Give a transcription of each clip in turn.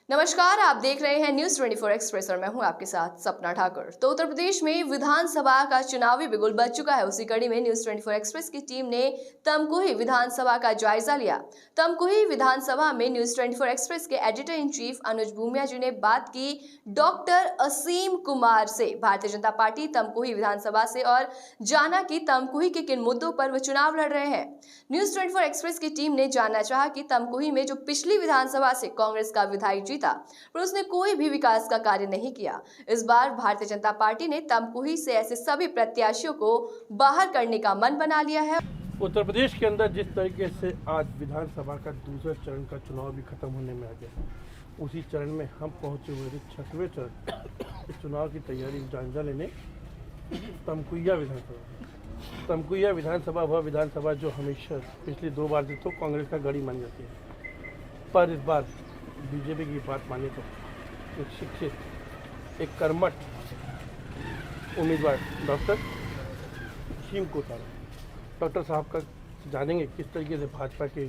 नमस्कार, आप देख रहे हैं न्यूज 24 एक्सप्रेस और मैं हूं आपके साथ सपना ठाकुर। तो उत्तर प्रदेश में विधानसभा का चुनावी बिगुल बज चुका है। उसी कड़ी में न्यूज 24 एक्सप्रेस की टीम ने तमकुही विधानसभा का जायजा लिया। तमकुही विधानसभा में न्यूज 24 एक्सप्रेस के एडिटर इन चीफ अनुज भूमिया जी ने बात की डॉक्टर असीम कुमार से। भारतीय जनता पार्टी तमकुही विधानसभा से और जाना कि तमकुही के किन मुद्दों पर वो चुनाव लड़ रहे हैं। न्यूज 24 एक्सप्रेस की टीम ने जानना चाहा कि तमकुही में जो पिछली विधानसभा से कांग्रेस का विधायक जीता पर उसने कोई भी विकास का कार्य नहीं किया। इस बार भारतीय जनता पार्टी ने तमकुही से ऐसे सभी प्रत्याशियों को बाहर करने का मन बना लिया है। उत्तर प्रदेश के अंदर जिस तरीके से आज विधानसभा का दूसरे चरण का चुनाव भी खत्म होने में आ गया, उसी चरण में हम पहुंचे हुए थे 6वें चरण इस चुनाव की तैयारी जायजा लेने तमकुहिया विधानसभा। तमकुहिया विधानसभा वह विधानसभा जो हमेशा पिछली 2 बार से तो कांग्रेस का गढ़ी मानी जाती है, पर इस बार बीजेपी की बात माने तो एक शिक्षित, एक कर्मठ उम्मीदवार डॉक्टर असीम को उतारा। डॉक्टर साहब का जानेंगे किस तरीके से भाजपा के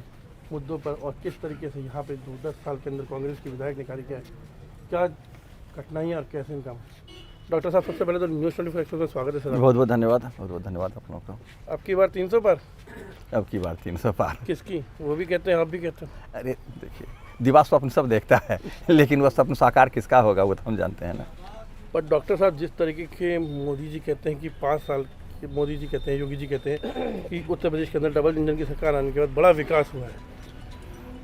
मुद्दों पर और किस तरीके से यहाँ पे 10 साल के अंदर कांग्रेस के विधायक ने कार्य किया है, क्या कठिनाइयाँ और कैसे इनका। डॉक्टर साहब, सबसे पहले तो न्यूज़ 24 एक्सप्रेस में स्वागत है सर। बहुत बहुत धन्यवाद, बहुत बहुत धन्यवाद आप लोगों को। अब की बार 300 पार? अब की बार 300 पार किसकी? वो भी कहते हैं, आप भी कहते हैं। अरे देखिए, दिवा स्वप्न सब देखता है लेकिन वह स्वप्न साकार किसका होगा वो तो हम जानते हैं ना। पर डॉक्टर साहब, जिस तरीके के मोदी जी कहते हैं कि 5 साल मोदी जी कहते हैं, योगी जी कहते हैं कि उत्तर प्रदेश के अंदर डबल इंजन की सरकार आने के बाद बड़ा विकास हुआ है,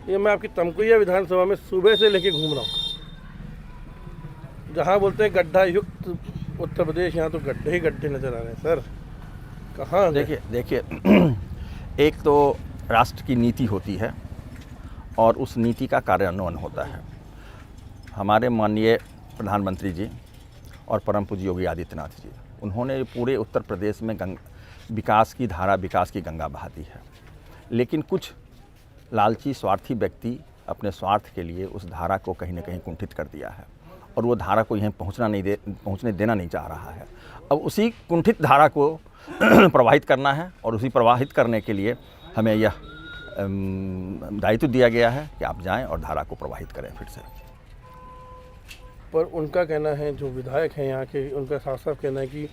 ये मैं आपकी तमकुहिया विधानसभा में सुबह से लेके घूम रहा हूँ। जहाँ बोलते हैं गड्ढा युक्त उत्तर प्रदेश, यहाँ तो गड्ढे ही गड्ढे नजर आ रहे हैं सर। कहाँ? देखिए एक तो राष्ट्र की नीति होती है और उस नीति का कार्यान्वयन होता है। हमारे माननीय प्रधानमंत्री जी और परम पूज्य योगी आदित्यनाथ जी, उन्होंने पूरे उत्तर प्रदेश में विकास की धारा, विकास की गंगा बहा दी है, लेकिन कुछ लालची स्वार्थी व्यक्ति अपने स्वार्थ के लिए उस धारा को कहीं ना कहीं कुंठित कर दिया है और वो धारा को यहाँ पहुँचने देना नहीं चाह रहा है। अब उसी कुंठित धारा को प्रवाहित करना है और उसी प्रवाहित करने के लिए हमें यह दायित्व दिया गया है कि आप जाएं और धारा को प्रवाहित करें फिर से। पर उनका कहना है, जो विधायक हैं यहाँ के, उनका साफ साफ कहना है कि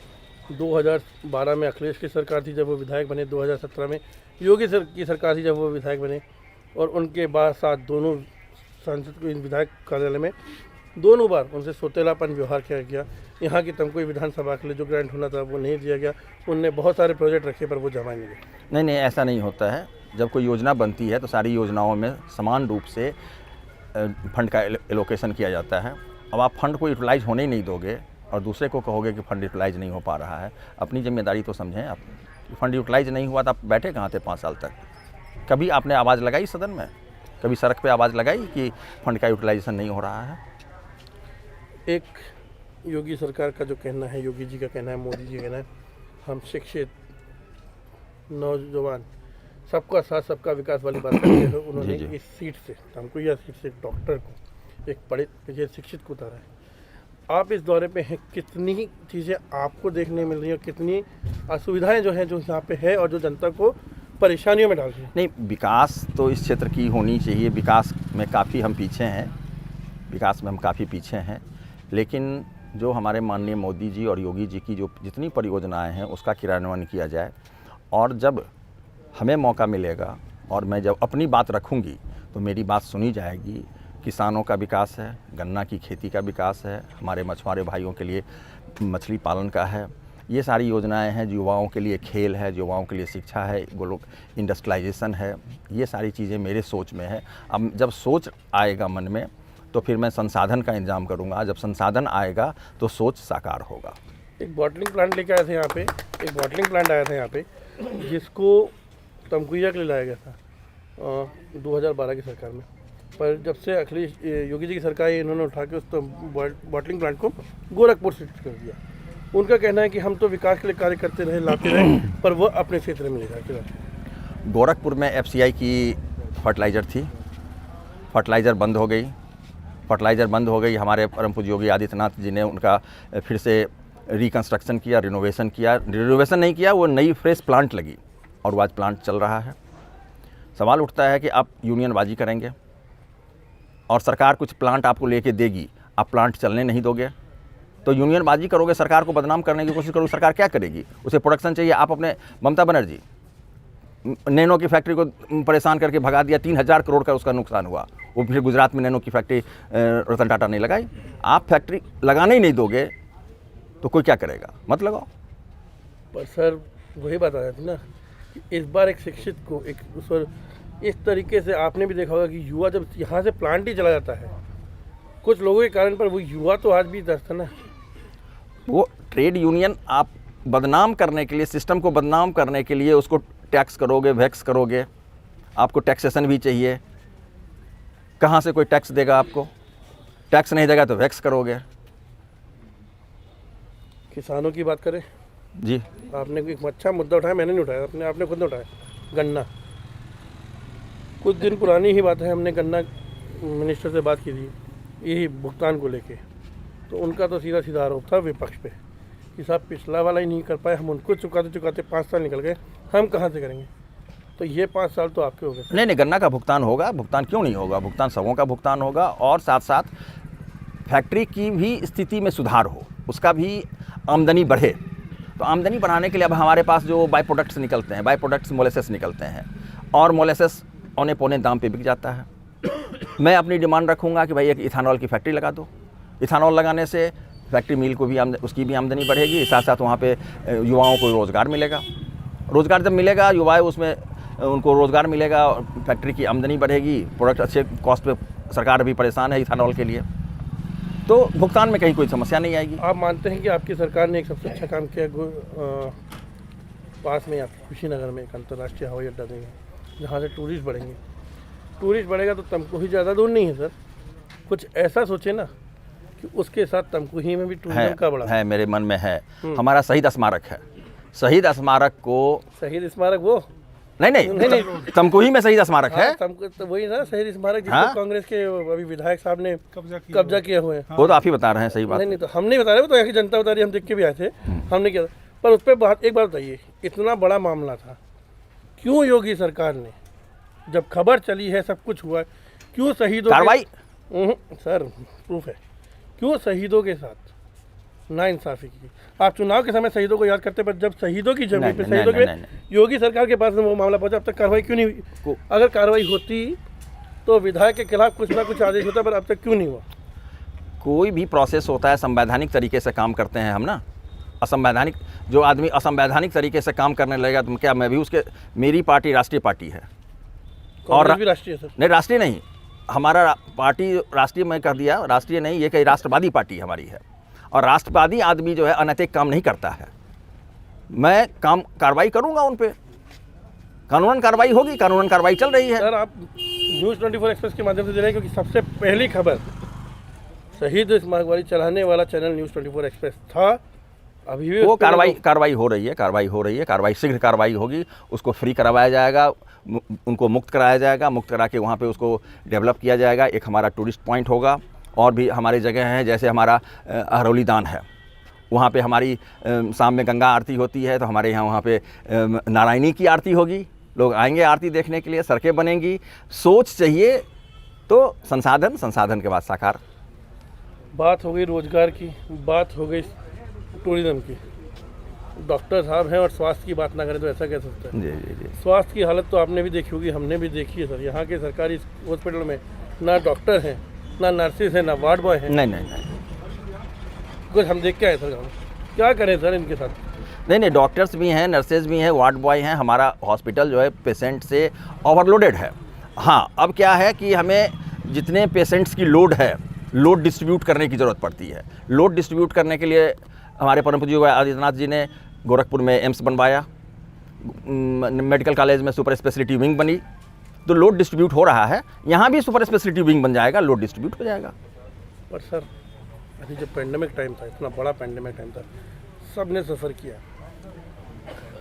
2012 में अखिलेश की सरकार थी जब वो विधायक बने, 2017 में योगी की सरकार थी जब वो विधायक बने, और उनके बाद साथ दोनों सांसद को इन विधायक कार्यालय में दोनों बार उनसे सौतेलापन व्यवहार किया गया। यहाँ की तमकुही विधानसभा के लिए जो ग्रांट होना था वो नहीं दिया गया। उनने बहुत सारे प्रोजेक्ट रखे पर वो जमा नहीं गए। नहीं, ऐसा नहीं होता है। जब कोई योजना बनती है तो सारी योजनाओं में समान रूप से फंड का एलोकेशन किया जाता है। अब आप फंड को यूटिलाइज होने ही नहीं दोगे और दूसरे को कहोगे कि फंड यूटिलाइज नहीं हो पा रहा है, अपनी जिम्मेदारी तो समझें आप। फंड यूटिलाइज नहीं हुआ तो आप बैठे कहाँ थे 5 साल तक? कभी आपने आवाज़ लगाई सदन में? कभी सड़क पे आवाज़ लगाई कि फंड का यूटिलाइजेशन नहीं हो रहा है? एक योगी सरकार का जो कहना है, योगी जी का कहना है, मोदी जी का कहना है, हम शिक्षित नौजवान सबका साथ सबका विकास वाली बात करते हैं। उन्होंने इस सीट से, तमकुहिया सीट से, डॉक्टर को, एक पढ़े लिखे शिक्षित को उतारा है। आप इस दौरे पे हैं, कितनी चीज़ें आपको देखने मिल रही हैं, कितनी असुविधाएं जो हैं जो यहाँ पे है और जो जनता को परेशानियों में डाल रही है? नहीं, विकास तो इस क्षेत्र की होनी चाहिए। विकास में काफ़ी हम पीछे हैं, विकास में हम काफ़ी पीछे हैं, लेकिन जो हमारे माननीय मोदी जी और योगी जी की जो जितनी परियोजनाएं हैं उसका क्रियान्वयन किया जाए। और जब हमें मौका मिलेगा और मैं जब अपनी बात रखूंगी तो मेरी बात सुनी जाएगी। किसानों का विकास है, गन्ना की खेती का विकास है, हमारे मछुआरे भाइयों के लिए मछली पालन का है, ये सारी योजनाएं हैं। युवाओं के लिए खेल है, युवाओं के लिए शिक्षा है, इंडस्ट्रियलाइजेशन है, ये सारी चीज़ें मेरे सोच में है। अब जब सोच आएगा मन में तो फिर मैं संसाधन का इंतजाम करूंगा। जब संसाधन आएगा तो सोच साकार होगा। एक बॉटलिंग प्लांट लेके आए थे यहाँ पे, एक बॉटलिंग प्लांट आया था यहाँ पे, जिसको तमकुहिया के लिए लाया गया था 2012 की सरकार में। पर जब से अखिलेश योगी जी की सरकार है, इन्होंने उठा के उस बॉटलिंग प्लांट को गोरखपुर शिफ्ट कर दिया। उनका कहना है कि हम तो विकास के लिए कार्य करते रहे, लाते रहे, पर वो अपने क्षेत्र में ले जाते। गोरखपुर में FCI की फर्टिलाइज़र थी, फर्टिलाइज़र बंद हो गई। हमारे परम पूज्य योगी आदित्यनाथ जी ने उनका फिर से रिकंस्ट्रक्शन किया, रिनोवेशन नहीं किया, वो नई फ्रेश प्लांट लगी और वो आज प्लांट चल रहा है। सवाल उठता है कि आप यूनियनबाजी करेंगे और सरकार कुछ प्लांट आपको लेके देगी, आप प्लांट चलने नहीं दोगे तो यूनियनबाजी करोगे, सरकार को बदनाम करने की कोशिश करोगे, सरकार क्या करेगी? उसे प्रोडक्शन चाहिए। आप अपने ममता बनर्जी नैनो की फैक्ट्री को परेशान करके भगा दिया, 3000 करोड़ का उसका नुकसान हुआ। वो फिर गुजरात में नैनो की फैक्ट्री रतन टाटा ने लगाई। आप फैक्ट्री लगाने ही नहीं दोगे तो कोई क्या करेगा? मत लगाओ। पर सर वही बात आ जाती ना कि इस बार एक शिक्षित को एक उस पर इस तरीके से आपने भी देखा होगा कि युवा जब यहाँ से प्लांट ही चला जाता है कुछ लोगों के कारण, पर वो युवा तो आज भी दस्त है ना। वो ट्रेड यूनियन आप बदनाम करने के लिए, सिस्टम को बदनाम करने के लिए उसको टैक्स करोगे, वैक्स करोगे। आपको टैक्सेशन भी चाहिए, कहाँ से कोई टैक्स देगा आपको? टैक्स नहीं देगा तो वैक्स करोगे। किसानों की बात करें जी, आपने एक अच्छा मुद्दा उठाया, मैंने नहीं उठाया, आपने खुद ने उठाया। गन्ना, कुछ दिन पुरानी ही बात है, हमने गन्ना मिनिस्टर से बात की थी यही भुगतान को लेके, तो उनका तो सीधा सीधा आरोप था विपक्ष पे कि साहब पिछला वाला ही नहीं कर पाए, हम उनको चुकाते 5 साल निकल गए, हम कहाँ से करेंगे? तो ये 5 साल तो आपके हो गए। नहीं, गन्ना का भुगतान होगा। भुगतान क्यों नहीं होगा? भुगतान सबों का भुगतान होगा और साथ साथ फैक्ट्री की भी स्थिति में सुधार हो, उसका भी आमदनी बढ़े। तो आमदनी बढ़ाने के लिए अब हमारे पास जो बाई प्रोडक्ट्स निकलते हैं, बाई प्रोडक्ट्स मोलेसेस निकलते हैं और मोलेसेस औने पौने दाम पे बिक जाता है। मैं अपनी डिमांड रखूँगा कि भाई एक इथानॉल की फैक्ट्री लगा दो। इथानॉल लगाने से फैक्ट्री मिल को भी उसकी भी आमदनी बढ़ेगी, साथ साथ वहाँ पे युवाओं को रोज़गार मिलेगा। रोज़गार जब मिलेगा, युवा उसमें उनको रोज़गार मिलेगा, फैक्ट्री की आमदनी बढ़ेगी, प्रोडक्ट अच्छे कॉस्ट पे सरकार भी परेशान है इथानॉल के लिए, तो भुगतान में कहीं कोई समस्या नहीं आएगी। आप मानते हैं कि आपकी सरकार ने एक सबसे अच्छा काम किया, पास में आपके कुशीनगर में एक अंतर्राष्ट्रीय हवाई अड्डा देंगे जहाँ से टूरिस्ट बढ़ेंगे। टूरिस्ट बढ़ेगा तो तमकुही ज़्यादा दूर नहीं है सर, कुछ ऐसा सोचे ना कि उसके साथ तमकुही में भी टूरिज्म का बढ़ा है। मेरे मन में है, हमारा शहीद स्मारक है। शहीद स्मारक को, शहीद स्मारक वो नहीं, तमकुही में शहीद स्मारक है। तो वही ना शहीद स्मारक जिसको कांग्रेस के अभी विधायक साहब ने कब्जा किया हुआ है। वो तो आप ही बता रहे हैं, सही बात। नहीं तो हम नहीं बता रहे, वो तो यहाँ की जनता बता रही, हम देख के भी आए थे, हमने किया। पर उस पर एक बात बताइए, इतना बड़ा मामला था, क्यों योगी सरकार ने जब खबर चली है, सब कुछ हुआ है, क्यों शहीदों कार्रवाई सर प्रूफ है, क्यों शहीदों के साथ नाइंसाफी की? आप चुनाव के समय शहीदों को याद करते, पर जब शहीदों की जमीन पे शहीदों के योगी सरकार के पास में वो मामला पहुंचा, अब तक कार्रवाई क्यों नहीं हुई? अगर कार्रवाई होती तो विधायक के खिलाफ कुछ ना कुछ आदेश होता, पर अब तक क्यों नहीं हुआ? कोई भी प्रोसेस होता है, संवैधानिक तरीके से काम करते हैं हम ना। असंवैधानिक, जो आदमी असंवैधानिक तरीके से काम करने लगेगा तो क्या मैं भी उसके, मेरी पार्टी राष्ट्रीय पार्टी है और भी राष्ट्रीय सर? नहीं, राष्ट्रीय नहीं, हमारा पार्टी राष्ट्रीय में कर दिया, राष्ट्रीय नहीं, ये कहीं राष्ट्रवादी पार्टी हमारी है। और राष्ट्रवादी आदमी जो है अनैतिक काम नहीं करता है। मैं कार्रवाई करूंगा उन पे, कानूनन कार्रवाई होगी, कानूनन कार्रवाई चल रही है। सर आप न्यूज़ 24 एक्सप्रेस के माध्यम से दे रहे हैं, क्योंकि सबसे पहली खबर शहीद स्मारक वाली चलाने वाला चैनल न्यूज़ 24 एक्सप्रेस था। अभी भी वो कार्रवाई हो रही है, कार्रवाई शीघ्र कार्रवाई होगी, उसको फ्री करवाया जाएगा, उनको मुक्त कराया जाएगा, मुक्त करा के वहाँ पे उसको डेवलप किया जाएगा। एक हमारा टूरिस्ट पॉइंट होगा, और भी हमारी जगह हैं, जैसे हमारा अहरौली दान है, वहाँ पे हमारी शाम में गंगा आरती होती है, तो हमारे यहाँ वहाँ पे नारायणी की आरती होगी, लोग आएंगे आरती देखने के लिए, सड़कें बनेंगी। सोच चाहिए तो संसाधन के बाद साकार। बात हो गई रोजगार की, बात हो गई टूरिज्म की, डॉक्टर साहब हैं और स्वास्थ्य की बात ना करें तो ऐसा कह सकते हैं? जी। स्वास्थ्य की हालत तो आपने भी देखी होगी, हमने भी देखी है सर। यहाँ के सरकारी हॉस्पिटल में ना डॉक्टर हैं, ना नर्सिस हैं, ना वार्ड बॉय हैं। नहीं, कुछ हम देख के आए सर, क्या करें सर इनके साथ? नहीं, डॉक्टर्स भी हैं, नर्सेज भी हैं, वार्ड बॉय हैं। हमारा हॉस्पिटल जो है पेशेंट से ओवरलोडेड है। हाँ, अब क्या है कि हमें जितने पेशेंट्स की लोड है, लोड डिस्ट्रीब्यूट करने की ज़रूरत पड़ती है। लोड डिस्ट्रीब्यूट करने के लिए हमारे परम पूज्य योगी आदित्यनाथ जी ने गोरखपुर में एम्स बनवाया, मेडिकल कॉलेज में सुपर स्पेशलिटी विंग बनी, तो लोड डिस्ट्रीब्यूट हो रहा है। यहाँ भी सुपर स्पेशलिटी विंग बन जाएगा, लोड डिस्ट्रीब्यूट हो जाएगा। पर सर अभी जब पेंडेमिक टाइम था, इतना बड़ा पेंडेमिक टाइम था, सब ने सफ़र किया,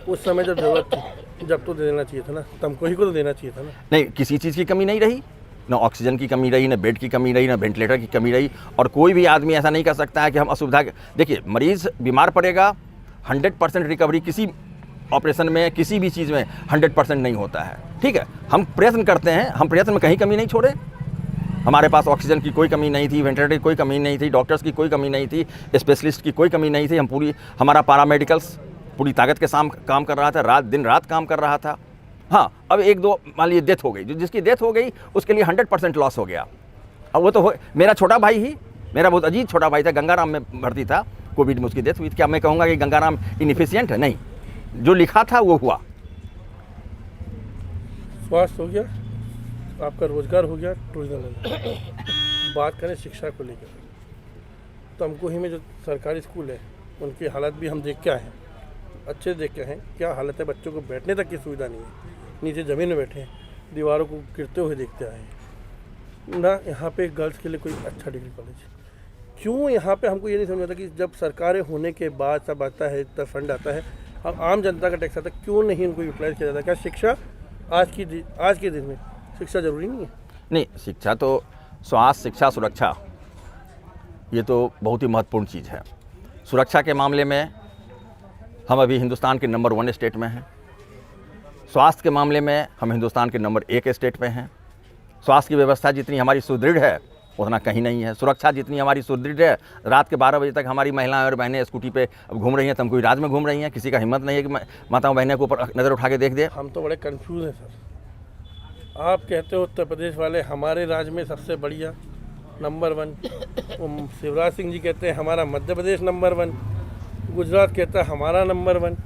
उस समय जब जरूरत थी, जब तो दे देना चाहिए था ना, तमकुही को तो देना चाहिए था ना। नहीं, किसी चीज़ की कमी नहीं रही, ना ऑक्सीजन की कमी रही, ना बेड की कमी रही, ना वेंटिलेटर की कमी रही। और कोई भी आदमी ऐसा नहीं कर सकता है कि हम असुविधा, देखिए मरीज़ बीमार पड़ेगा, 100% रिकवरी किसी ऑपरेशन में, किसी भी चीज़ में 100% नहीं होता है। ठीक है, हम प्रयत्न करते हैं, हम प्रयत्न में कहीं कमी नहीं छोड़े। हमारे पास ऑक्सीजन की कोई कमी नहीं थी, वेंटिलेटर की कोई कमी नहीं थी, डॉक्टर्स की कोई कमी नहीं थी, स्पेशलिस्ट की कोई कमी नहीं थी। हमारा पैरामेडिकल्स पूरी ताकत के साथ काम कर रहा था, दिन रात काम कर रहा था। हाँ, अब एक दो मान लीजिए डेथ हो गई, जिसकी डेथ हो गई उसके लिए 100% लॉस हो गया। अब वो तो मेरा छोटा भाई ही, मेरा बहुत अजीज छोटा भाई था, गंगाराम में भर्ती था, कोविड में उसकी डेथ हुई। क्या मैं कहूँगा कि गंगाराम इनएफिशिएंट है? नहीं, जो लिखा था वो हुआ। स्वास्थ्य हो गया, आपका रोजगार हो गया, टूरिज्म। बात करें शिक्षा को लेकर, तमकुही में जो सरकारी स्कूल है उनकी हालत भी हम देख के आए हैं, अच्छे देख के हैं। क्या हालत है, बच्चों को बैठने तक की सुविधा नहीं है, नीचे ज़मीन में बैठे हैं, दीवारों को गिरते हुए देखते आए हैं ना। यहाँ पे गर्ल्स के लिए कोई अच्छा डिग्री कॉलेज क्यों? यहाँ पे हमको ये नहीं समझ आता कि जब सरकारें होने के बाद सब आता है, इतना फंड आता है, अब आम जनता का टैक्स आता है, क्यों नहीं उनको यूटिलाइज किया जाता? क्या शिक्षा आज के दिन में शिक्षा जरूरी नहीं है? नहीं, शिक्षा तो स्वास्थ्य, शिक्षा, सुरक्षा ये तो बहुत ही महत्वपूर्ण चीज़ है। सुरक्षा के मामले में हम अभी हिंदुस्तान के नंबर 1 स्टेट में हैं। स्वास्थ्य के मामले में हम हिंदुस्तान के नंबर 1 स्टेट में हैं। स्वास्थ्य की व्यवस्था जितनी हमारी सुदृढ़ है उतना कहीं नहीं है। सुरक्षा जितनी हमारी सुदृढ़ है, रात के 12 बजे तक हमारी महिलाएं और बहनें स्कूटी पे अब घूम रही हैं, तमकुही राज में घूम रही हैं। किसी का हिम्मत नहीं है कि माताओं बहनें को ऊपर नज़र उठा के देख दे। हम तो बड़े कंफ्यूज हैं सर। आप कहते हो उत्तर प्रदेश वाले हमारे राज्य में सबसे बढ़िया नंबर 1, शिवराज सिंह जी कहते हैं हमारा मध्य प्रदेश नंबर 1, गुजरात कहता है हमारा नंबर 1।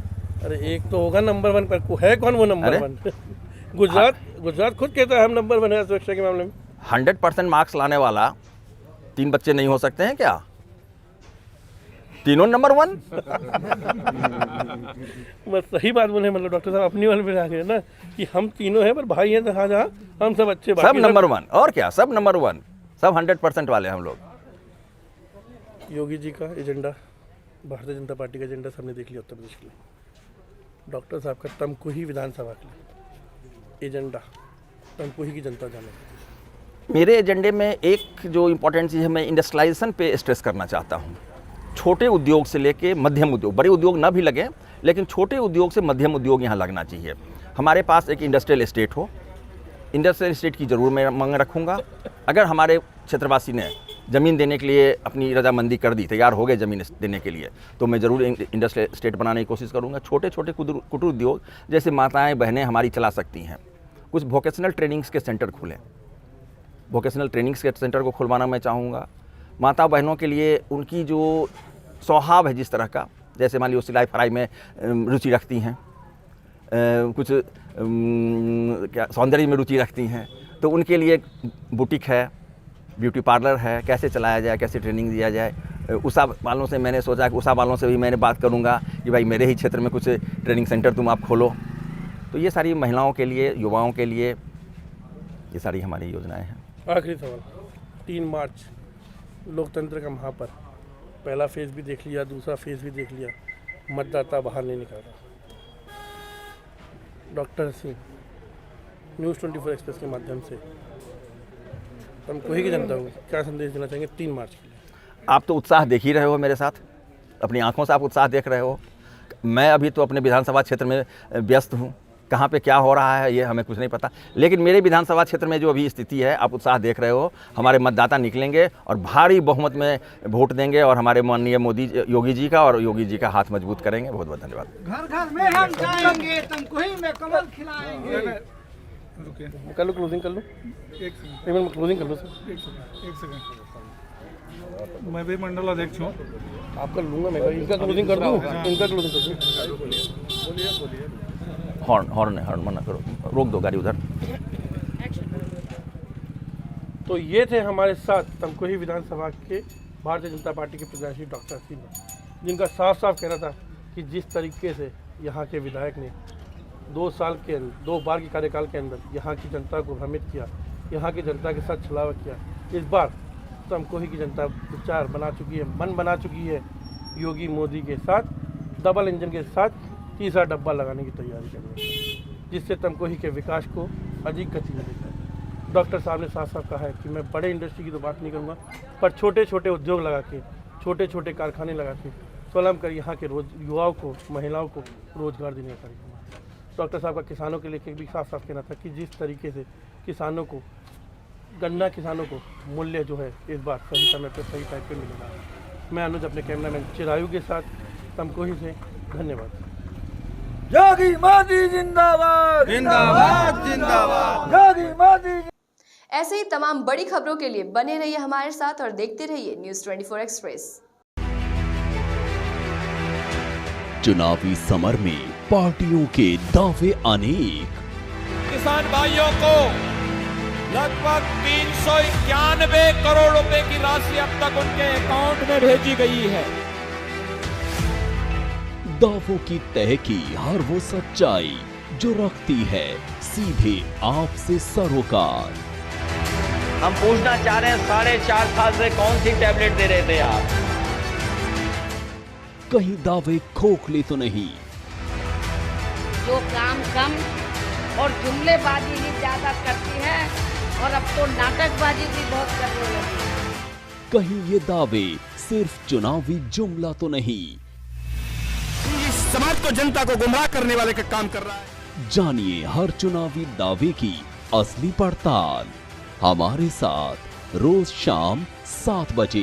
अरे एक तो होगा नंबर 1, पर है कौन वो नंबर 1? गुजरात खुद कहता है हम नंबर 1 है सुरक्षा के मामले में। 100% मार्क्स लाने वाला 3 बच्चे नहीं हो सकते हैं क्या? तीनों नंबर 1। बस सही बात बोले, मतलब डॉक्टर साहब अपनी वाले में आ गए ना कि हम तीनों हैं, पर भाई हैं जहाँ जहाँ हम सब अच्छे, सब नंबर 1। और क्या, सब नंबर 1, सब 100% वाले हम लोग। योगी जी का एजेंडा, भारतीय जनता पार्टी का एजेंडा सबने देख लिया उत्तर प्रदेश के लिए। डॉक्टर साहब का तमकुही विधानसभा के लिए एजेंडा, तमकुही की जनता जाने। मेरे एजेंडे में एक जो इम्पोर्टेंट चीज़ है, मैं इंडस्ट्रियलाइजेशन पे स्ट्रेस करना चाहता हूँ। छोटे उद्योग से लेके मध्यम उद्योग, बड़े उद्योग ना भी लगे, लेकिन छोटे उद्योग से मध्यम उद्योग यहाँ लगना चाहिए। हमारे पास एक इंडस्ट्रियल एस्टेट हो, इंडस्ट्रियल एस्टेट की ज़रूर मैं मांग रखूँगा। अगर हमारे क्षेत्रवासी ने ज़मीन देने के लिए अपनी रजामंदी कर दी, तैयार हो गए ज़मीन देने के लिए, तो मैं ज़रूर इंडस्ट्रियल एस्टेट बनाने की कोशिश करूँगा। छोटे छोटे कुटीर उद्योग जैसे माताएँ बहनें हमारी चला सकती हैं। कुछ वोकेशनल ट्रेनिंग्स के सेंटर खुलें, वोकेशनल ट्रेनिंग्स के सेंटर को खुलवाना मैं चाहूँगा। माता बहनों के लिए उनकी जो स्वभाव है जिस तरह का, जैसे मान लीजिए सिलाई फराई में रुचि रखती हैं, कुछ क्या सौंदर्य में रुचि रखती हैं, तो उनके लिए बुटीक है, ब्यूटी पार्लर है, कैसे चलाया जाए, कैसे ट्रेनिंग दिया जाए। उषा वालों से मैंने सोचा कि उषा वालों से भी मैंने बात करूँगा कि भाई मेरे ही क्षेत्र में कुछ ट्रेनिंग सेंटर तुम आप खोलो। तो ये सारी महिलाओं के लिए, युवाओं के लिए ये सारी हमारी योजनाएं हैं। आखिरी सवाल, 3 मार्च लोकतंत्र का महापर्व, पहला फेज़ भी देख लिया, दूसरा फेज़ भी देख लिया, मतदाता बाहर नहीं निकला। डॉक्टर सिंह न्यूज़ 24 एक्सप्रेस के माध्यम से तमकुही की जनता को क्या संदेश देना चाहेंगे 3 मार्च के लिए? आप तो उत्साह देख ही रहे हो मेरे साथ, अपनी आंखों से आप उत्साह देख रहे हो। मैं अभी तो अपने विधानसभा क्षेत्र में व्यस्त हूँ, कहाँ पे क्या हो रहा है ये हमें कुछ नहीं पता, लेकिन मेरे विधानसभा क्षेत्र में जो अभी स्थिति है आप उत्साह देख रहे हो। हमारे मतदाता निकलेंगे और भारी बहुमत में वोट देंगे और हमारे माननीय मोदी योगी जी का और योगी जी का हाथ मजबूत करेंगे। बहुत बहुत धन्यवाद। घर घर में हम जाएंगे, तमकुही में कमल खिलाएंगे। कर लो क्लोजिंग, कर लो एक मिनट क्लोजिंग कर लो सर। एक सेकंड मैं भी मंडल अध्यक्ष हूँ। आपका लूँगा मैं, इनका क्लोजिंग कर दूँ, इनका क्लोजिंग कर दूँ। हॉर्न मना करो, रोक दो गाड़ी उधर। तो ये थे हमारे साथ तमकुही विधानसभा के भारतीय जनता पार्टी के प्रत्याशी डॉक्टर सिंह, जिनका साफ साफ कहना था कि जिस तरीके से यहाँ के विधायक ने 2 साल के अंदर, 2 बार के कार्यकाल के अंदर यहाँ की जनता को भ्रमित किया, यहाँ की जनता के साथ छलावा किया, इस बार तमकुही की जनता विचार बना चुकी है, मन बना चुकी है। योगी मोदी के साथ डबल इंजन के साथ तीसरा डब्बा लगाने की तैयारी कर रहे हैं, जिससे तमकुही के विकास को अधिक गति मिलेगी। डॉक्टर साहब ने साफ साफ कहा है कि मैं बड़े इंडस्ट्री की तो बात नहीं करूँगा, पर छोटे छोटे उद्योग लगा के, छोटे छोटे कारखाने लगा के स्वलंब कर यहाँ के युवाओं को, महिलाओं को रोजगार देने का कार्यक्रम। डॉक्टर साहब का किसानों के लिए भी साफ साफ कहना था कि जिस तरीके से किसानों को गन्ना किसानों को मूल्य जो है इस बार सही समय पर सही टाइम पे मिलेगा। मैं अनुज अपने कैमरामैन चिरायु के साथ तमकोही से, धन्यवाद। योगी मोदी जिंदाबाद जिंदाबाद जिंदाबाद, योगी मोदी। ऐसे ही तमाम बड़ी खबरों के लिए बने रहिए हमारे साथ और देखते रहिए न्यूज़ 24 एक्सप्रेस। चुनावी समर में पार्टियों के दावे अनेक। किसान भाइयों को लगभग 391 करोड़ रुपए की राशि अब तक उनके अकाउंट में भेजी गई है। दावों की तह की हर वो सच्चाई जो रखती है सीधे आपसे सरोकार। हम पूछना चाह रहे हैं 4.5 साल से कौन सी टैबलेट दे रहे थे आप? कहीं दावे खोखले तो नहीं? जो काम कम और जुमलेबाजी ही ज्यादा करती है और अब तो नाटकबाजी भी बहुत करने लगी है। कहीं ये दावे सिर्फ चुनावी जुमला तो नहीं? समाज को, जनता को गुमराह करने वाले का काम कर रहा है। जानिए हर चुनावी दावे की असली पड़ताल हमारे साथ रोज शाम 7 बजे।